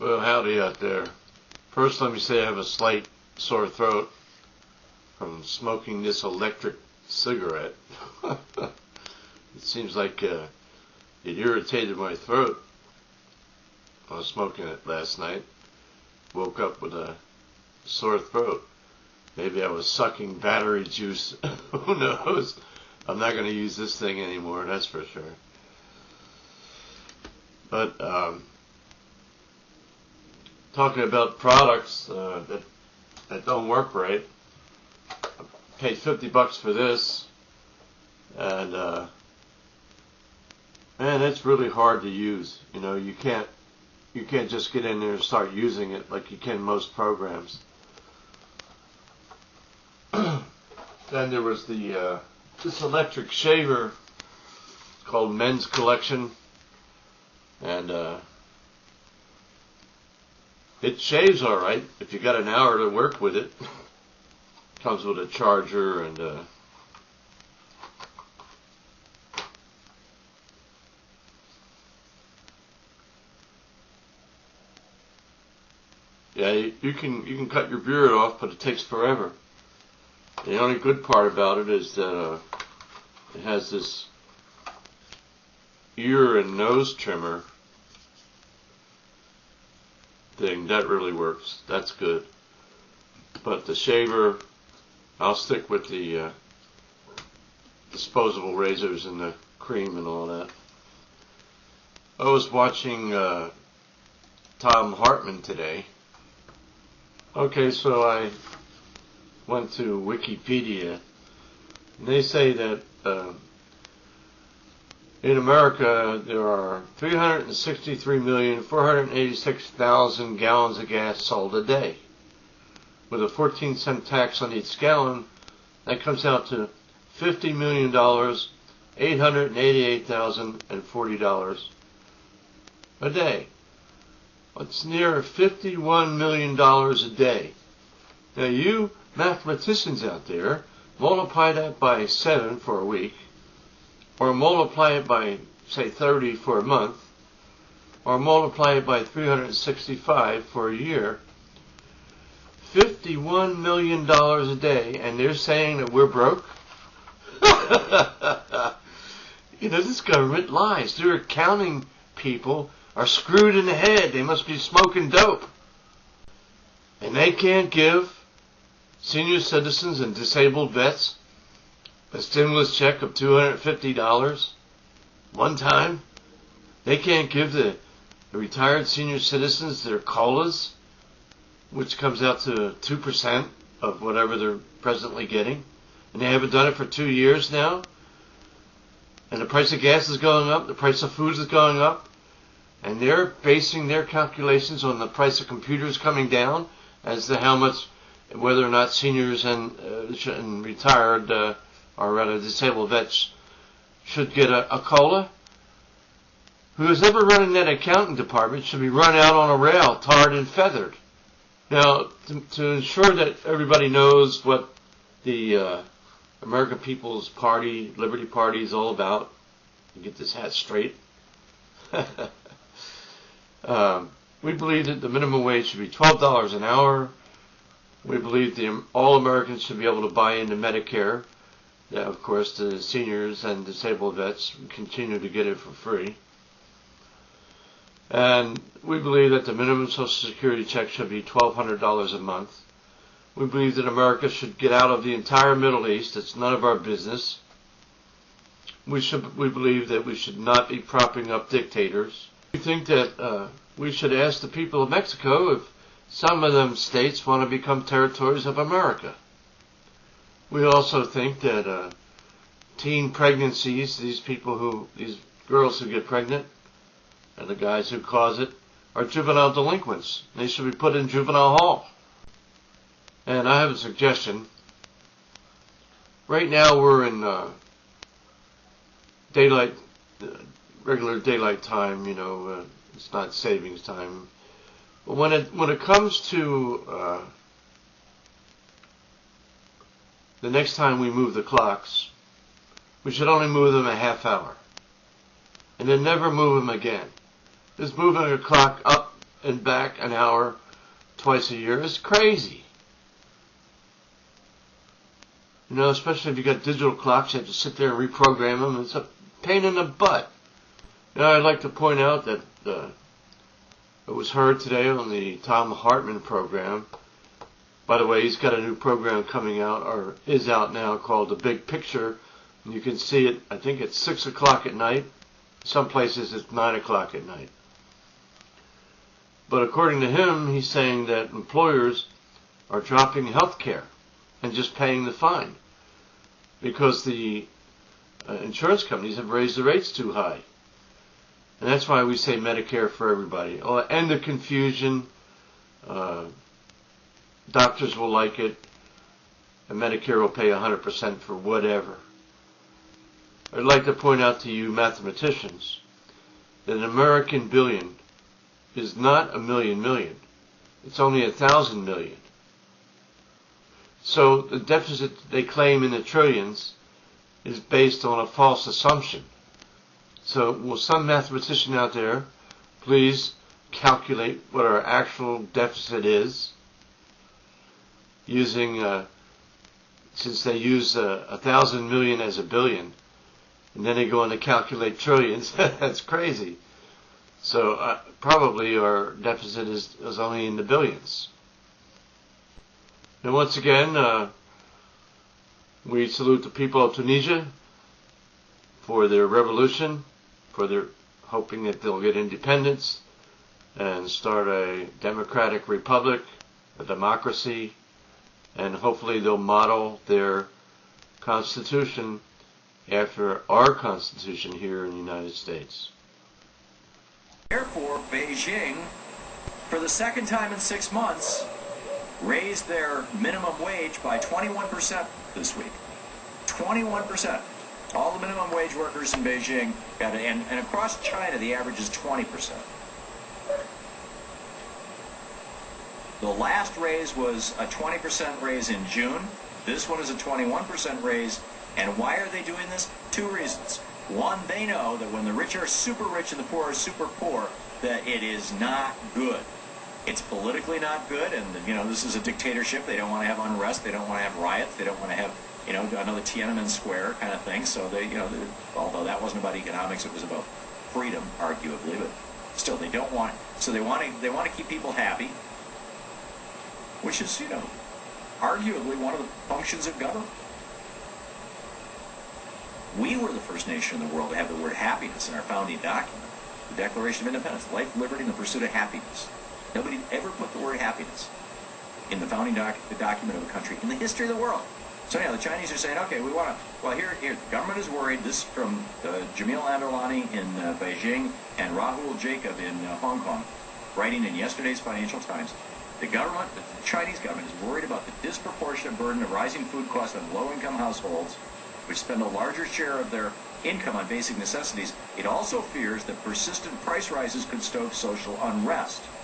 Well, howdy out there. First, let me say I have a slight sore throat from smoking this electric cigarette. It seems like it irritated my throat. I was smoking it last night. Woke up with a sore throat. Maybe I was sucking battery juice. Who knows? I'm not going to use this thing anymore, that's for sure. But talking about products that don't work right, I paid $50 for this, and man, it's really hard to use. You know, you can't just get in there and start using it like you can most programs. Then there was the this electric shaver called Men's Collection, and it shaves all right if you got an hour to work with it. Comes with a charger and yeah, you can cut your beard off, but it takes forever. The only good part about it is that it has this ear and nose trimmer thing. That really works. That's good. But the shaver, I'll stick with the disposable razors and the cream and all that. I was watching THOM Hartmann today. Okay, so I went to Wikipedia, and they say that in America there are 363,486,000 gallons of gas sold a day. With a 14-cent tax on each gallon, that comes out to $50,888,040 a day. It's near $51 million a day. Now you mathematicians out there, multiply that by 7 for a week, or multiply it by, say, 30 for a month, or multiply it by 365 for a year. $51 million a day, and they're saying that we're broke? You know, this government lies. Their accounting people are screwed in the head. They must be smoking dope. And they can't give senior citizens and disabled vets a stimulus check of $250 one time. They can't give the retired senior citizens their COLAs, which comes out to 2% of whatever they're presently getting. And they haven't done it for 2 years now. And the price of gas is going up, the price of food is going up, and they're basing their calculations on the price of computers coming down as to how much, whether or not seniors and retired, or rather disabled vets, should get a COLA. Who's ever running that accounting department should be run out on a rail, tarred and feathered. Now, to ensure that everybody knows what the American People's Party, Liberty Party, is all about, and get this hat straight, we believe that the minimum wage should be $12 an hour. We believe all Americans should be able to buy into MEDICARE. That, of course, the seniors and disabled vets continue to get it for free. And we believe that the minimum Social Security check should be $1,200 a month. We believe that America should get out of the entire Middle East. It's none of our business. We believe that we should not be propping up dictators. We think that we should ask the people of Mexico if some of them states want to become territories of America. We also think that teen pregnancies, these girls who get pregnant, and the guys who cause it, are juvenile delinquents. They should be put in juvenile hall. And I have a suggestion. Right now we're in regular daylight time. You know, it's not savings time. But when it comes to the next time we move the clocks, we should only move them a half hour, and then never move them again. Just moving a clock up and back an hour twice a year is crazy. You know, especially if you got digital clocks, you have to sit there and reprogram them. It's a pain in the butt. Now, I'd like to point out that it was heard today on the THOM HARTMANN program. By the way, he's got a new program coming out, or is out now, called The Big Picture. And you can see it, I think it's 6 o'clock at night. Some places it's 9 o'clock at night. But according to him, he's saying that employers are dropping health care and just paying the fine because the insurance companies have raised the rates too high. And that's why we say Medicare for everybody. End the confusion. Doctors will like it. And Medicare will pay 100% for whatever. I'd like to point out to you mathematicians that an American billion is not a million. It's only 1,000 million. So the deficit they claim in the trillions is based on a false assumption. So will some mathematician out there please calculate what our actual deficit is using, since they use 1,000 million as a billion, and then they go on to calculate trillions. That's crazy. So probably our deficit is only in the billions. And once again, we salute the people of Tunisia for their revolution, for their hoping that they'll get independence and start a democratic republic, a democracy, and hopefully they'll model their constitution after our constitution here in the United States. Therefore, Beijing, for the second time in 6 months, raised their minimum wage by 21% this week. 21%. All the minimum wage workers in Beijing got it, and across China the average is 20%. The last raise was a 20% raise in June. This one is a 21% raise. And why are they doing this? 2 reasons. One, they know that when the rich are super rich and the poor are super poor, that it is not good. It's politically not good, and this is a dictatorship. They don't want to have unrest. They don't want to have riots. They don't want to have another Tiananmen Square kind of thing. So they although that wasn't about economics, it was about freedom, arguably, but still they don't want it. So they want to keep people happy, which is arguably one of the functions of government. We were the first nation in the world to have the word happiness in our founding document, the Declaration of Independence, life, liberty, and the pursuit of happiness. Nobody ever put the word happiness in the founding document of a country in the history of the world. So the Chinese are saying, okay, we want to, well, here, the government is worried. This from Jamil Anderlani in Beijing and Rahul Jacob in Hong Kong, writing in yesterday's Financial Times. The Chinese government is worried about the disproportionate burden of rising food costs on low-income households, which spend a larger share of their income on basic necessities. It also fears that persistent price rises could stoke social unrest.